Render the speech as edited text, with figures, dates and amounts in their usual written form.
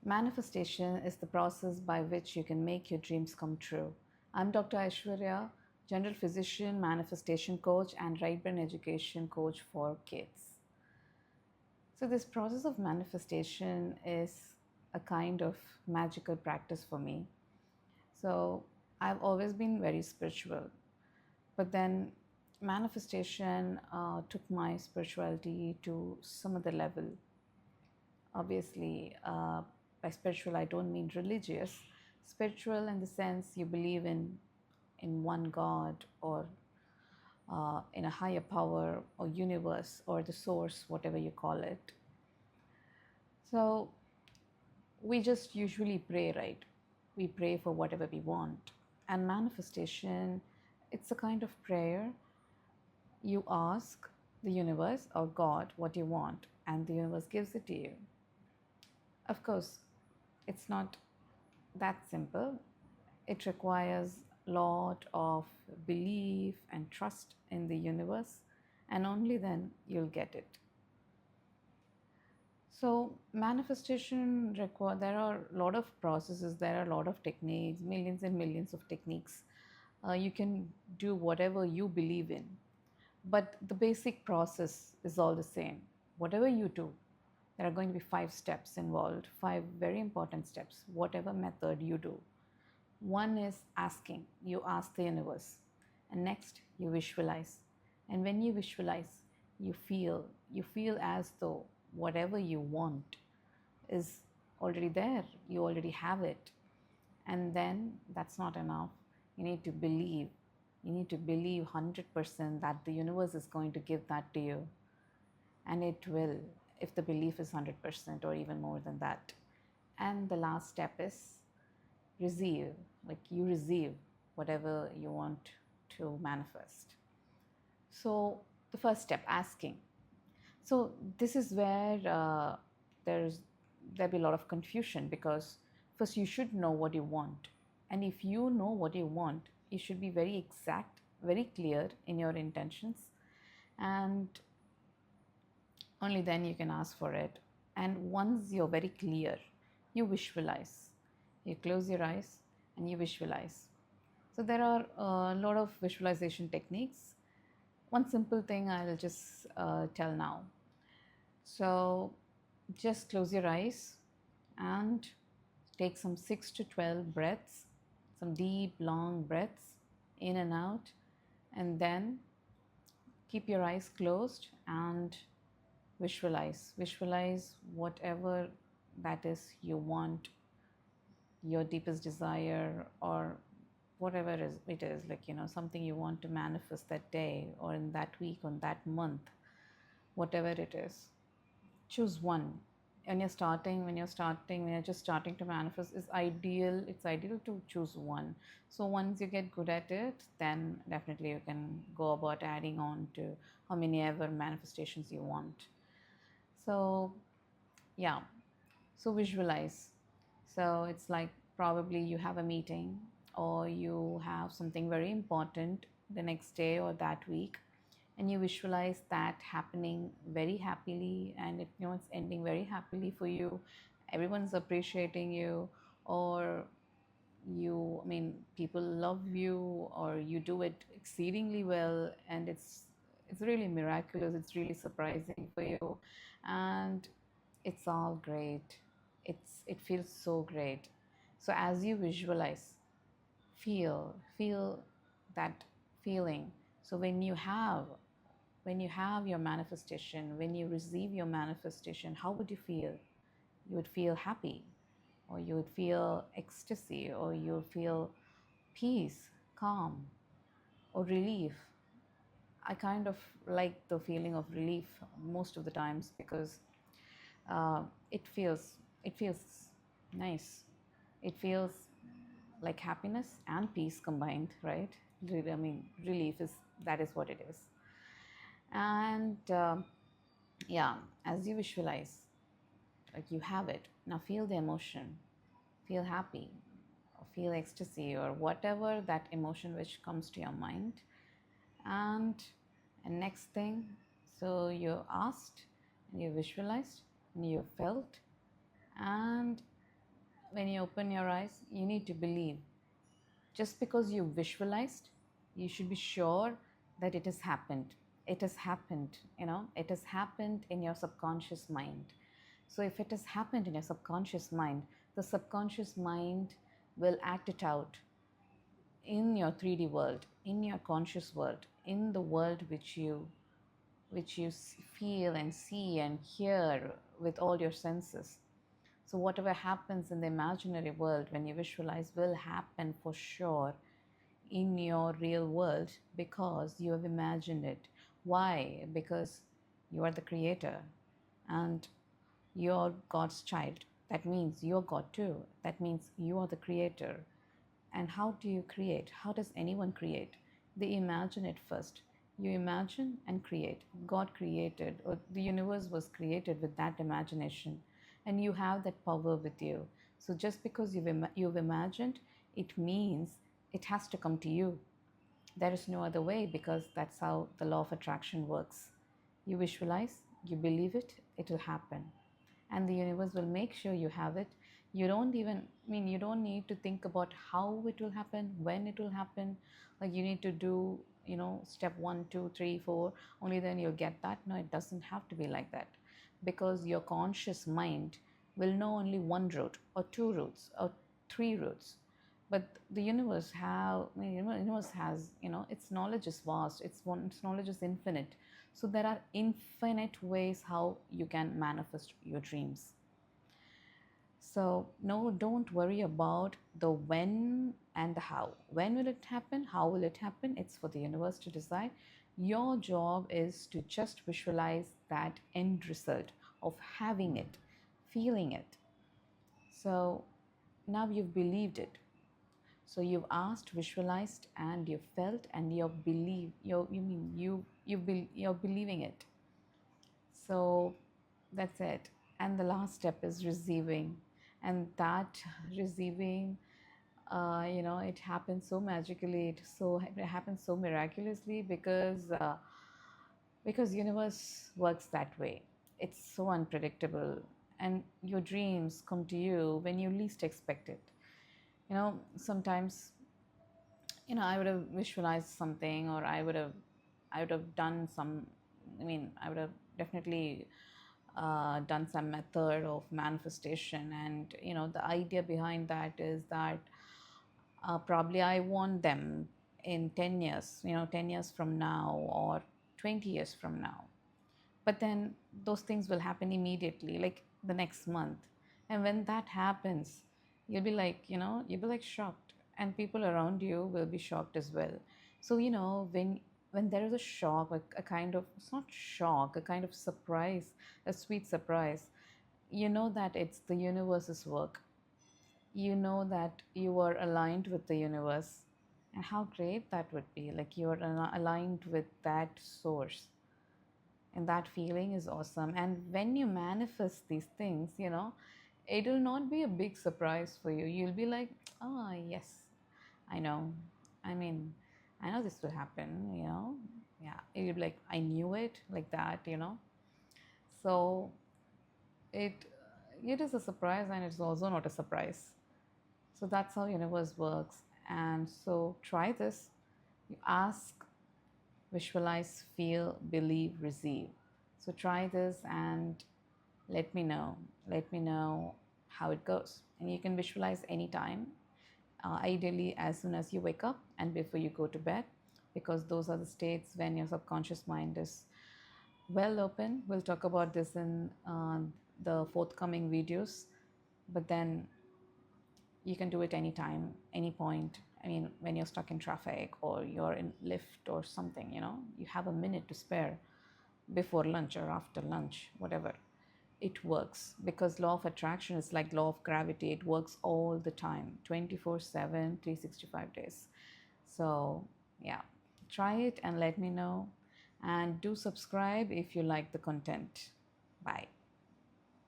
Manifestation is the process by which you can make your dreams come true. I'm Dr. Aishwarya, general physician, manifestation coach, and right brain education coach for kids. So, this process of manifestation is a kind of magical practice for me. So, I've always been very spiritual, but then manifestation took my spirituality to some other level. Obviously, by spiritual, I don't mean religious. Spiritual in the sense you believe in one God or in a higher power or universe or the source, whatever you call it. So we just usually pray, right? We pray for whatever we want. And manifestation, it's a kind of prayer. You ask the universe or God what you want, and the universe gives it to you. Of course, it's not that simple. It requires a lot of belief and trust in the universe, and only then you'll get it. So manifestation require there are a lot of processes, there are a lot of techniques, millions and millions of techniques. You can do whatever you believe in, but the basic process is all the same. Whatever you do, there are going to be 5 steps involved, 5 very important steps, whatever method you do. One is asking. You ask the universe. And next, you visualize. And when you visualize, you feel. You feel as though whatever you want is already there. You already have it. And then that's not enough. You need to believe. You need to believe 100% that the universe is going to give that to you. And it will, if the belief is 100% or even more than that. And the last step is receive, like you receive whatever you want to manifest. So the first step, asking. So this is where there'll be a lot of confusion, because first you should know what you want, and if you know what you want, you should be very exact, very clear in your intentions, and only then you can ask for it. And once you're very clear, you visualize. You close your eyes and you visualize. So there are a lot of visualization techniques. One simple thing I'll just tell now. So just close your eyes and take some 6 to 12 breaths, some deep, long breaths in and out, and then keep your eyes closed and visualize. Visualize whatever that is you want, your deepest desire, or whatever it is, like, something you want to manifest that day or in that week or that month, whatever it is. Choose one. When you're just starting to manifest, it's ideal to choose one. So once you get good at it, then definitely you can go about adding on to how many ever manifestations you want. So yeah, so visualize. So it's like probably you have a meeting or you have something very important the next day or that week, and you visualize that happening very happily, and it's ending very happily for you. Everyone's appreciating you, or people love you, or you do it exceedingly well, and it's really miraculous, it's really surprising for you, and it's all great. It feels so great. So as you visualize, feel that feeling. So when you have your manifestation, when you receive your manifestation, how would you feel? You would feel happy, or you would feel ecstasy, or you would feel peace, calm, or relief. I kind of like the feeling of relief most of the times, because it feels nice. It feels like happiness and peace combined, right? Relief is what it is. And yeah, as you visualize, like you have it now, feel the emotion, feel happy, or feel ecstasy, or whatever that emotion which comes to your mind. And next thing, so you asked and you visualized and you felt, and when you open your eyes, you need to believe. Just because you visualized, you should be sure that it has happened. It has happened, it has happened in your subconscious mind. So if it has happened in your subconscious mind, the subconscious mind will act it out in your 3D world, in your conscious world, in the world which you feel and see and hear with all your senses. So whatever happens in the imaginary world when you visualize will happen for sure in your real world because you have imagined it. Why? Because you are the creator and you're God's child. That means you're God too. That means you are the creator. And how do you create? How does anyone create? They imagine it first. You imagine and create. God created, or the universe was created with that imagination, and you have that power with you. So just because you've imagined, it means it has to come to you. There is no other way because that's how the law of attraction works. You visualize, you believe it, it will happen. And the universe will make sure you have it. You don't even, you don't need to think about how it will happen, when it will happen. Like you need to do, step 1, 2, 3, 4, only then you'll get that. No, it doesn't have to be like that because your conscious mind will know only one route or two routes or three routes. But the universe has, its knowledge is vast, its knowledge is infinite. So there are infinite ways how you can manifest your dreams. So no, don't worry about the when and the how. When will it happen? How will it happen? It's for the universe to decide. Your job is to just visualize that end result of having it, feeling it. So now you've believed it. So you've asked, visualized, and you've felt, and you're believing it. So that's it. And the last step is receiving, and that receiving, it happens so magically. It happens so miraculously because universe works that way. It's so unpredictable, and your dreams come to you when you least expect it. Sometimes I would have visualized something, or I would have done some. I would have definitely done some method of manifestation, and the idea behind that is that probably I want them in 10 years, 10 years from now or 20 years from now. But then those things will happen immediately, like the next month. And when that happens, you'll be like shocked, and people around you will be shocked as well. So when there is a shock, a kind of, it's not shock, a kind of surprise, a sweet surprise, you know that it's the universe's work. You know that you are aligned with the universe, and how great that would be. Like you are aligned with that source, and that feeling is awesome. And when you manifest these things, it will not be a big surprise for you. You'll be like, oh yes, I know. I mean, I know this will happen, yeah. You'll be like, I knew it, like that. So it it is a surprise, and it's also not a surprise. So that's how universe works. And so try this. You ask, visualize, feel, believe, receive. So try this and let me know. Let me know how it goes. And you can visualize anytime, ideally as soon as you wake up and before you go to bed, because those are the states when your subconscious mind is well open. We'll talk about this in the forthcoming videos. But then you can do it anytime, any point. When you're stuck in traffic or you're in lift or something, you have a minute to spare before lunch or after lunch, whatever. It works because law of attraction is like law of gravity. It works all the time, 24/7, 365 days. So yeah, try it and let me know. And do subscribe if you like the content. Bye.